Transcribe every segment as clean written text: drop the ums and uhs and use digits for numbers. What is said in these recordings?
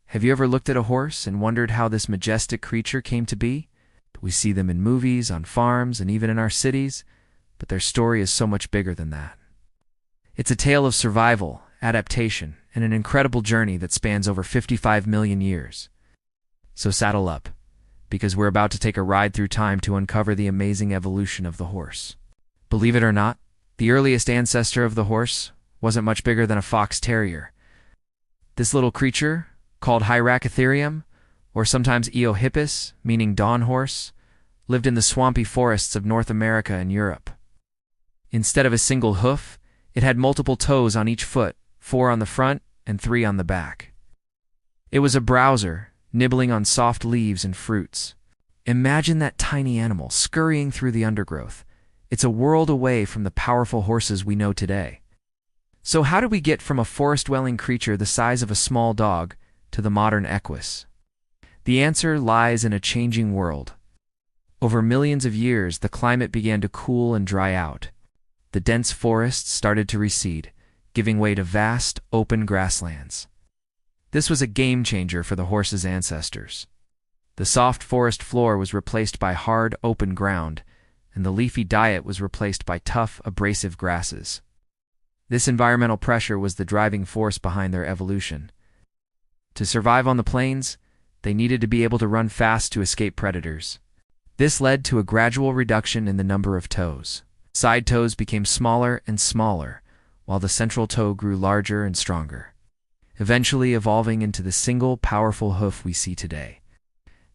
Have you ever looked at a horse and wondered how this majestic creature came to be? We see them in movies, on farms, and even in our cities, but their story is so much bigger than that. It's a tale of survival, adaptation, and an incredible journey that spans over 55 million years. So saddle up, because we're about to take a ride through time to uncover the amazing evolution of the horse. Believe it or not, the earliest ancestor of the horse wasn't much bigger than a fox terrier. This little creature, called Hyracotherium, or sometimes Eohippus, meaning dawn horse, lived in the swampy forests of North America and Europe. Instead of a single hoof, it had multiple toes on each foot, 4 on the front and 3 on the back. It was a browser, nibbling on soft leaves and fruits. Imagine that tiny animal scurrying through the undergrowth. It's a world away from the powerful horses we know today. So how did we get from a forest-dwelling creature the size of a small dog to the modern Equus? The answer lies in a changing world. Over millions of years, the climate began to cool and dry out. The dense forests started to recede, giving way to vast, open grasslands. This was a game-changer for the horse's ancestors. The soft forest floor was replaced by hard, open ground, and the leafy diet was replaced by tough, abrasive grasses. This environmental pressure was the driving force behind their evolution. To survive on the plains, they needed to be able to run fast to escape predators. This led to a gradual reduction in the number of toes. Side toes became smaller and smaller, while the central toe grew larger and stronger, eventually evolving into the single, powerful hoof we see today.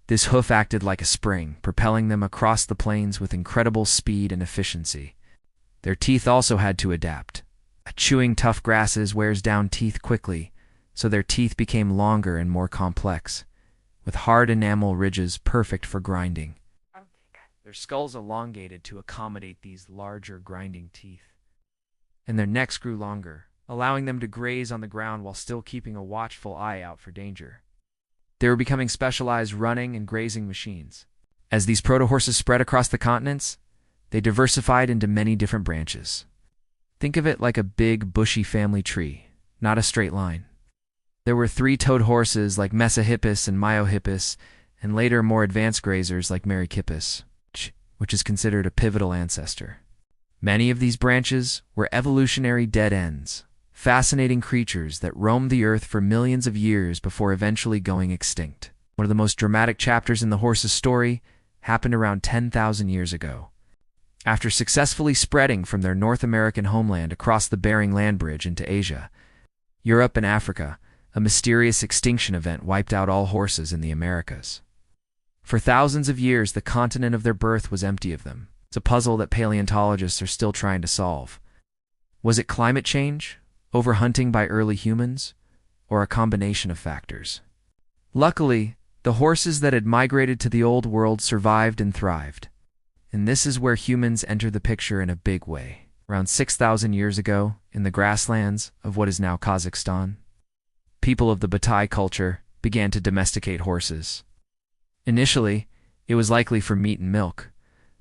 This hoof acted like a spring, propelling them across the plains with incredible speed and efficiency. Their teeth also had to adapt. Chewing tough grasses wears down teeth quickly, so their teeth became longer and more complex, with hard enamel ridges perfect for grinding. Their skulls elongated to accommodate these larger grinding teeth, and their necks grew longer, allowing them to graze on the ground while still keeping a watchful eye out for danger. They were becoming specialized running and grazing machines. As these proto-horses spread across the continents, they diversified into many different branches. Think of it like a big, bushy family tree, not a straight line. There were 3-toed horses like Mesohippus and Myohippus, and later more advanced grazers like Merychippus, which is considered a pivotal ancestor. Many of these branches were evolutionary dead ends, fascinating creatures that roamed the earth for millions of years before eventually going extinct. One of the most dramatic chapters in the horse's story happened around 10,000 years ago. After successfully spreading from their North American homeland across the Bering Land Bridge into Asia, Europe, and Africa, a mysterious extinction event wiped out all horses in the Americas. For thousands of years, the continent of their birth was empty of them. It's a puzzle that paleontologists are still trying to solve. Was it climate change, overhunting by early humans, or a combination of factors? Luckily, the horses that had migrated to the Old World survived and thrived. And this is where humans enter the picture in a big way. Around 6,000 years ago, in the grasslands of what is now Kazakhstan, people of the Botai culture began to domesticate horses. Initially, it was likely for meat and milk,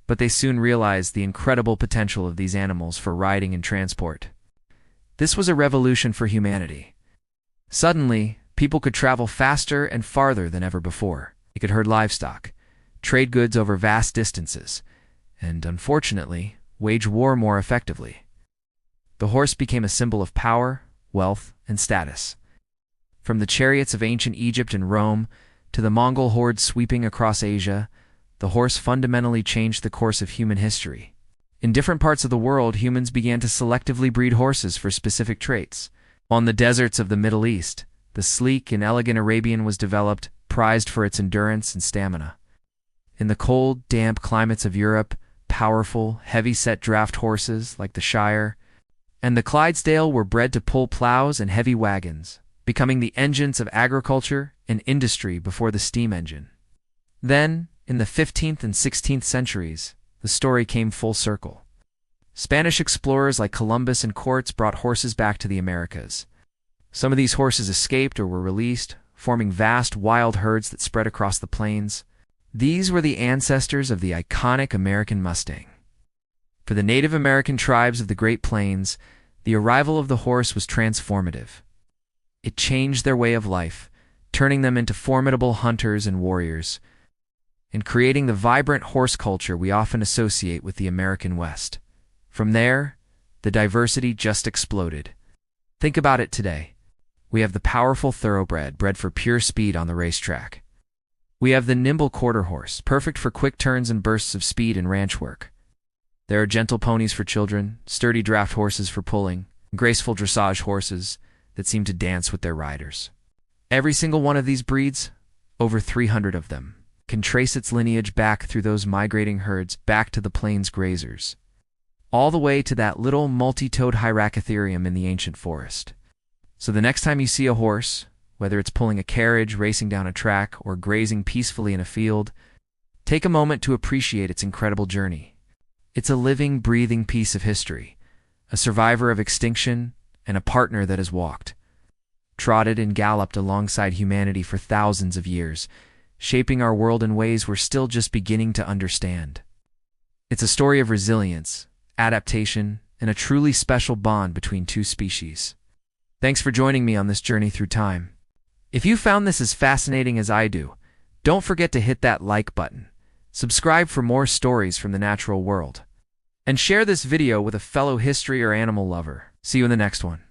but they soon realized the incredible potential of these animals for riding and transport. This was a revolution for humanity. Suddenly, people could travel faster and farther than ever before. They could herd livestock, trade goods over vast distances, and, unfortunately, wage war more effectively. The horse became a symbol of power, wealth, and status. From the chariots of ancient Egypt and Rome to the Mongol hordes sweeping across Asia, the horse fundamentally changed the course of human history. In different parts of the world, humans began to selectively breed horses for specific traits. On the deserts of the Middle East, the sleek and elegant Arabian was developed, prized for its endurance and stamina. In the cold, damp climates of Europe, powerful, heavy-set draft horses like the Shire and the Clydesdale were bred to pull plows and heavy wagons, becoming the engines of agriculture and industry before the steam engine. Then, in the 15th and 16th centuries, the story came full circle. Spanish explorers like Columbus and Cortes brought horses back to the Americas. Some of these horses escaped or were released, forming vast wild herds that spread across the plains. These were the ancestors of the iconic American Mustang. For the Native American tribes of the Great Plains, the arrival of the horse was transformative. It changed their way of life, turning them into formidable hunters and warriors, and creating the vibrant horse culture we often associate with the American West. From there, the diversity just exploded. Think about it today. We have the powerful thoroughbred, bred for pure speed on the racetrack. We have the nimble quarter horse, perfect for quick turns and bursts of speed in ranch work. There are gentle ponies for children, sturdy draft horses for pulling, and graceful dressage horses that seem to dance with their riders. Every single one of these breeds, over 300 of them, can trace its lineage back through those migrating herds back to the plains grazers, all the way to that little multi-toed Hyracotherium in the ancient forest. So the next time you see a horse, whether it's pulling a carriage, racing down a track, or grazing peacefully in a field, take a moment to appreciate its incredible journey. It's a living, breathing piece of history, a survivor of extinction, and a partner that has walked, trotted and galloped alongside humanity for thousands of years, shaping our world in ways we're still just beginning to understand. It's a story of resilience, adaptation, and a truly special bond between two species. Thanks for joining me on this journey through time. If you found this as fascinating as I do, don't forget to hit that like button, subscribe for more stories from the natural world, and share this video with a fellow history or animal lover. See you in the next one.